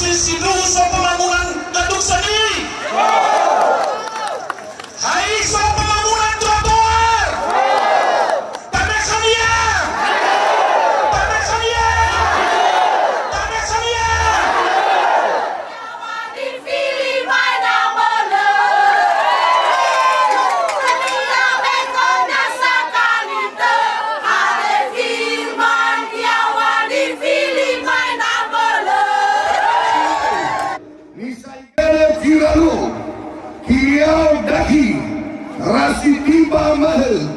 sinuso pembangunan Gadung Seni. Hai so pembangunan trotoar. Tanah Sania. Tanah Sania. Tanah Sania. Dipilih mana boleh. Ketika bekonnya sekali ada firman Jawa dipilih mana boleh. Nisai Kiralu Kiau Daki Rasi Tiba Mahal.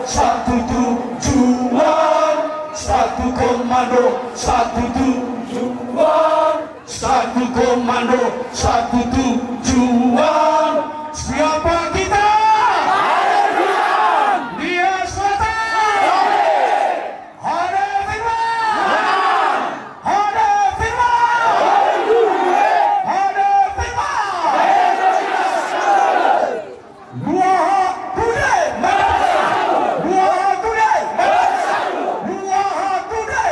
Satu tujuan, satu komando, satu tujuan, satu komando, satu tujuan. Siapa kita? Dia Selatan. Ada firman. Ada firman. Ada firman. Dua kuda. Dua kuda. Dua kuda.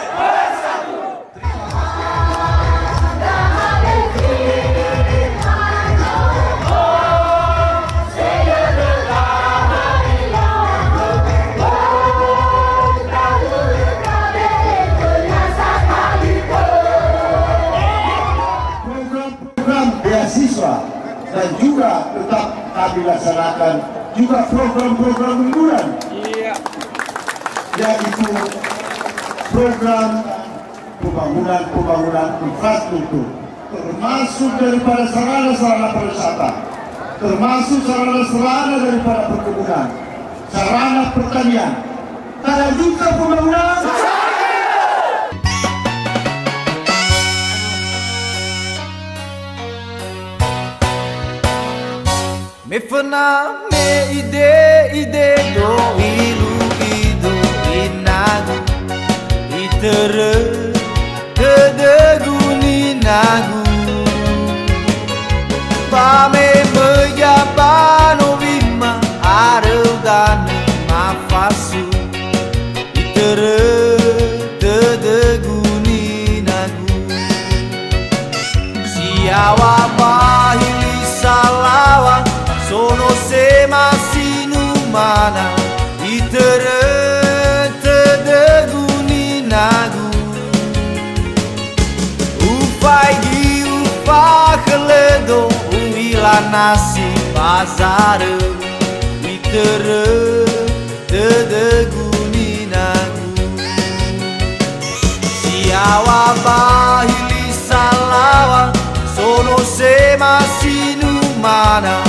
Program beasiswa dan juga tetap kami laksanakan juga program-program liburan, yaitu program pembangunan infrastruktur, termasuk daripada sarana-sarana pariwisata, termasuk sarana-sarana daripada perkebunan, sarana pertanian, dan juga pembangunan. Me fana me ide do ilu idu inagu itere kedeguni nagu pame mejabano vima arugan mafasu itere kedeguni nagu siawa pahili salawa sono se masinu mana itere tedeguni nagu ufai di ufa keledo uila nasi bazar itere tedeguni nagu siawa bahili salawa sono se masinu mana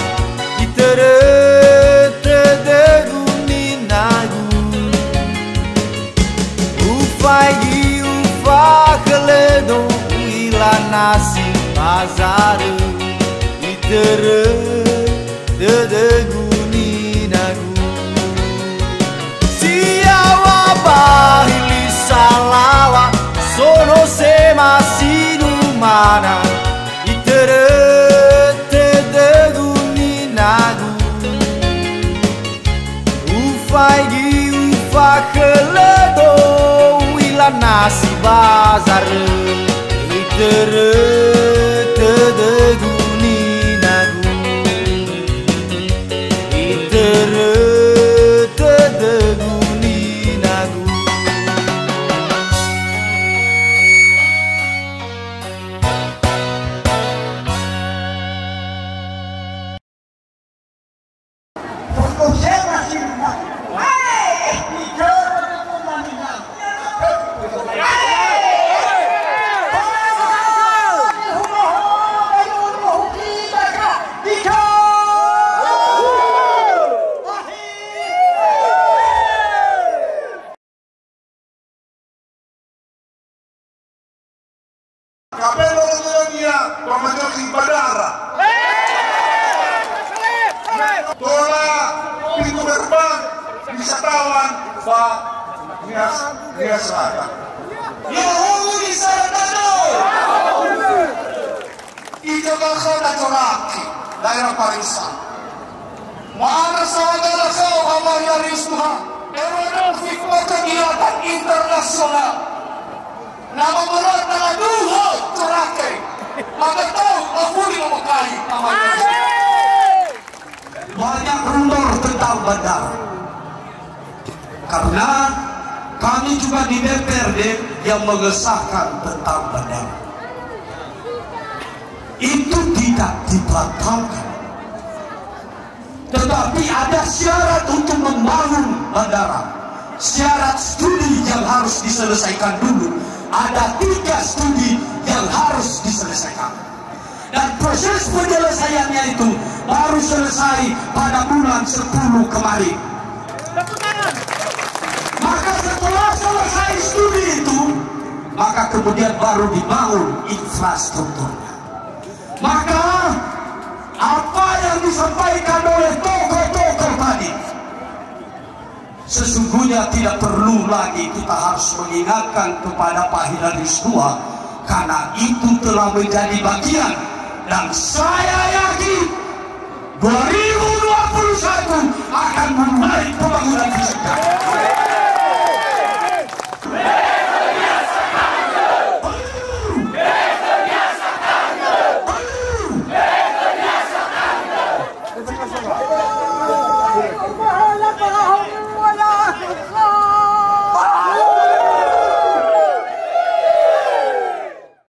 tedeguni nagu ufai di ufa keledo uila nasi bazar tedeguni nagu siawa bahili salawa sono se masinu mana tedeguni nagu ufai di ufa keledo uila nasi bazar tedeguni nagu tedeguni nagu. Kapelo dia pemajoki bandara. Tola pintu gerbang wisatawan Pak Nias Selatan. Yahudi Saratano. Ijo kakak coraki daerah pariwisata. Mana saudara kau Amaya Rizma Aeronautik kegiatan internasional. Nama berat dengan duho corake bandara. Karena kami juga di DPRD yang mengesahkan tentang bandara. Itu tidak dibatalkan. Tetapi ada syarat untuk membangun bandara. Syarat studi yang harus diselesaikan dulu. Ada 3 studi yang harus diselesaikan. Dan proses penyelesaiannya itu baru selesai pada bulan 10 kemarin. Maka setelah selesai studi itu, maka kemudian baru dibangun infrastrukturnya. Maka apa yang disampaikan oleh tokoh-tokoh tadi, sesungguhnya tidak perlu lagi kita harus mengingatkan kepada Pak Hiralis II, karena itu telah menjadi bagian. Dan saya yakin 2021 akan memulai pembangunan fisika.